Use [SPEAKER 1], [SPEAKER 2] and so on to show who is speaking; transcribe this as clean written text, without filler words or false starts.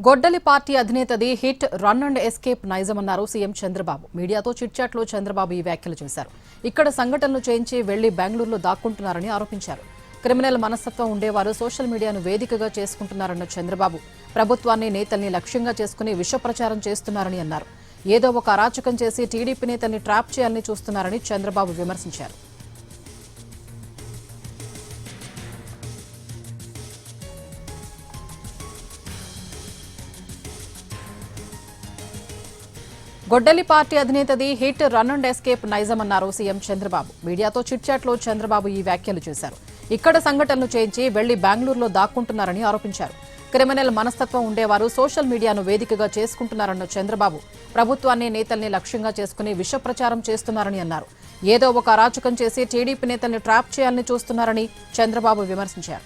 [SPEAKER 1] గొడ్డలి పార్టీ అధినేతది hit run and escape నైజమన్నారు సీఎం చంద్రబాబు. మీడియాతో చిట్చాట్లో చంద్రబాబు ఈ వ్యాఖ్యలు చేశారు. ఇక్కడ సంఘటనలు చేయించి వెళ్లి బెంగళూరులో దాక్కుంటున్నారని ఆరోపించారు. క్రిమినల్ మనస్తత్వం ఉండేవారు సోషల్ మీడియాను వేదికగా చేసుకుంటున్నారన్న చంద్రబాబు ప్రభుత్వాన్ని నేతల్ని లక్ష్యంగా చేసుకుని విష ప్రచారం చేస్తున్నారని అన్నారు. ఏదో ఒక అరాచకం చేసి టీడీపీ నేతల్ని ట్రాప్ చేయాలని చూస్తున్నారని చంద్రబాబు విమర్శించారు. గొడ్డలి పార్టీ అధినేతది హిట్ రన్ అండ్ ఎస్కేప్ నైజమన్నారు సీఎం చంద్రబాబు. మీడియాతో చిట్చాట్లో చంద్రబాబు ఈ వ్యాఖ్యలు చేశారు. ఇక్కడ సంఘటనలు చేయించి వెళ్లి బెంగళూరులో దాక్కుంటున్నారని ఆరోపించారు. క్రిమినల్ మనస్తత్వం ఉండేవారు సోషల్ మీడియాను వేదికగా చేసుకుంటున్నారన్న చంద్రబాబు ప్రభుత్వాన్ని నేతల్ని లక్ష్యంగా చేసుకుని విష ప్రచారం చేస్తున్నారని అన్నారు. ఏదో ఒక అరాచకం చేసి టీడీపీ నేతల్ని ట్రాప్ చేయాలని చూస్తున్నారని చంద్రబాబు విమర్శించారు.